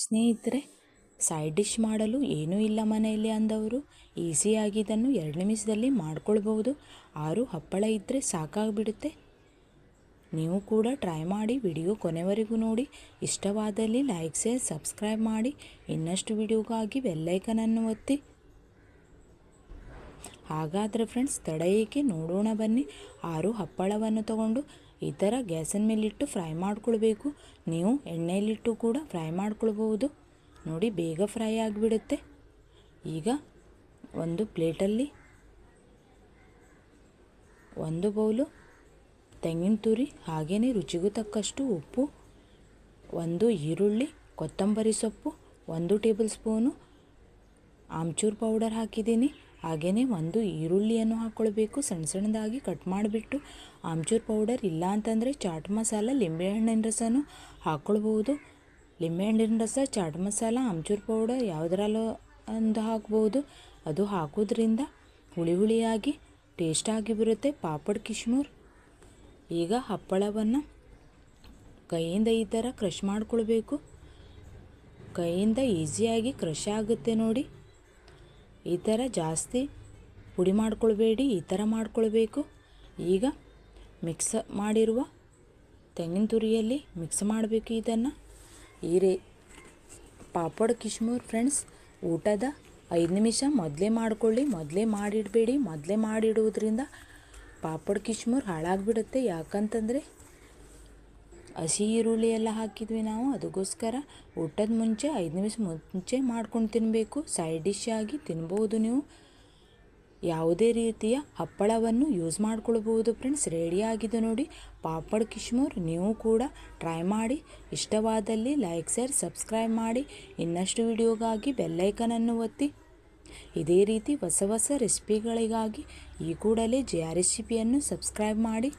ಸ್ನೇಹಿತರೆ, side dish ಮಾಡಲು ಏನೂ ಇಲ್ಲ ಮನೆಯಲ್ಲಿ ಅಂದವರು ಈಸಿಯಾಗಿ ಇದನ್ನು 2 ನಿಮಿಷದಲ್ಲಿ ಮಾಡ್ಕೊಳ್ಬೋದು. 6 ಹಪ್ಪಳ ಇದ್ದರೆ ಸಾಕಾಗಿಬಿಡುತ್ತೆ. ನೀವು ಕೂಡ ಟ್ರೈ ಮಾಡಿ, ವಿಡಿಯೋ ಕೊನೆವರೆಗೂ ನೋಡಿ. ಇಷ್ಟವಾದಲ್ಲಿ ಲೈಕ್, ಶೇರ್, ಸಬ್ಸ್ಕ್ರೈಬ್ ಮಾಡಿ. ಇನ್ನಷ್ಟು ವಿಡಿಯೋಗಾಗಿ ಬೆಲ್ಲೈಕನನ್ನು ಒತ್ತಿ. ಹಾಗಾದರೆ ಫ್ರೆಂಡ್ಸ್, ತಡ ಏಕೆ ನೋಡೋಣ ಬನ್ನಿ. 6 ಹಪ್ಪಳವನ್ನು ತಗೊಂಡು ಈ ಥರ ಗ್ಯಾಸಿನ ಮೇಲಿಟ್ಟು ಫ್ರೈ ಮಾಡ್ಕೊಳ್ಬೇಕು. ನೀವು ಎಣ್ಣೆಯಲ್ಲಿಟ್ಟು ಕೂಡ ಫ್ರೈ ಮಾಡ್ಕೊಳ್ಬೋದು. ನೋಡಿ, ಬೇಗ ಫ್ರೈ ಆಗಿಬಿಡುತ್ತೆ. ಈಗ ಒಂದು ಪ್ಲೇಟಲ್ಲಿ 1 ಬೌಲು ತೆಂಗಿನ ತುರಿ, ಹಾಗೆಯೇ ರುಚಿಗೂ ತಕ್ಕಷ್ಟು ಉಪ್ಪು, 1 ಈರುಳ್ಳಿ, ಕೊತ್ತಂಬರಿ ಸೊಪ್ಪು, 1 ಟೇಬಲ್ ಸ್ಪೂನು ಆಮ್ಚೂರ್ ಪೌಡರ್ ಹಾಕಿದ್ದೀನಿ. ಹಾಗೆಯೇ 1 ಈರುಳ್ಳಿಯನ್ನು ಹಾಕ್ಕೊಳ್ಬೇಕು. ಸಣ್ಣದಾಗಿ ಕಟ್ ಮಾಡಿಬಿಟ್ಟು. ಆಮ್ಚೂರ್ ಪೌಡರ್ ಇಲ್ಲ ಅಂತಂದರೆ ಚಾಟ್ ಮಸಾಲ, ಲಿಂಬೆಹಣ್ಣಿನ ರಸನೂ ಹಾಕ್ಕೊಳ್ಬೋದು. ಲಿಂಬೆಹಣ್ಣಿನ ರಸ, ಚಾಟ್ ಮಸಾಲ, ಆಮ್ಚೂರ್ ಪೌಡರ್ ಯಾವುದರಲ್ಲೂ ಒಂದು ಹಾಕ್ಬೋದು. ಅದು ಹಾಕೋದ್ರಿಂದ ಹುಳಿಯಾಗಿ ಟೇಸ್ಟಾಗಿ ಬರುತ್ತೆ ಪಾಪಡ್ ಕಿಶ್ಮೂರ್. ಈಗ ಹಪ್ಪಳವನ್ನು ಕೈಯಿಂದ ಈ ಥರ ಕ್ರಷ್ ಮಾಡ್ಕೊಳ್ಬೇಕು. ಕೈಯಿಂದ ಈಸಿಯಾಗಿ ಕ್ರಷ್ ಆಗುತ್ತೆ ನೋಡಿ. ಈ ಥರ ಜಾಸ್ತಿ ಪುಡಿ ಮಾಡ್ಕೊಳ್ಬೇಡಿ, ಈ ಥರ ಮಾಡ್ಕೊಳ್ಬೇಕು. ಈಗ ಮಿಕ್ಸ್ ಮಾಡಿರುವ ತೆಂಗಿನ ತುರಿಯಲ್ಲಿ ಮಿಕ್ಸ್ ಮಾಡಬೇಕು ಇದನ್ನು. ಪಾಪಡ್ ಕಿಶ್ಮೂರ್ ಫ್ರೆಂಡ್ಸ್, ಊಟದ 5 ನಿಮಿಷ ಮೊದಲೇ ಮಾಡ್ಕೊಳ್ಳಿ. ಮೊದಲೇ ಮಾಡಿಡಬೇಡಿ. ಮೊದಲೇ ಮಾಡಿಡುವುದರಿಂದ ಪಾಪಡ್ ಕಿಶ್ಮೂರ್ ಹಾಳಾಗಿಬಿಡುತ್ತೆ. ಯಾಕಂತಂದರೆ ಹಸಿ ಈರುಳ್ಳಿ ಎಲ್ಲ ಹಾಕಿದ್ವಿ ನಾವು, ಅದಕ್ಕೋಸ್ಕರ ಊಟದ ಮುಂಚೆ 5 ನಿಮಿಷ ಮುಂಚೆ ಮಾಡ್ಕೊಂಡು ತಿನ್ನಬೇಕು. ಸೈಡ್ ಡಿಶ್ ಆಗಿ ತಿನ್ಬೋದು. ನೀವು ಯಾವುದೇ ರೀತಿಯ ಹಪ್ಪಳವನ್ನು ಯೂಸ್ ಮಾಡ್ಕೊಳ್ಬೋದು ಫ್ರೆಂಡ್ಸ್. ರೆಡಿಯಾಗಿದೆ ನೋಡಿ ಪಾಪಡ್ ಕಿಶ್ಮೂರ್. ನೀವು ಕೂಡ ಟ್ರೈ ಮಾಡಿ. ಇಷ್ಟವಾದಲ್ಲಿ ಲೈಕ್, ಶೇರ್, ಸಬ್ಸ್ಕ್ರೈಬ್ ಮಾಡಿ. ಇನ್ನಷ್ಟು ವಿಡಿಯೋಗಾಗಿ ಬೆಲ್ಲೈಕನನ್ನು ಒತ್ತಿ. ಇದೇ ರೀತಿ ಹೊಸ ರೆಸಿಪಿಗಳಿಗಾಗಿ ಈ ಕೂಡಲೇ JR ರೆಸಿಪಿಯನ್ನು ಸಬ್ಸ್ಕ್ರೈಬ್ ಮಾಡಿ.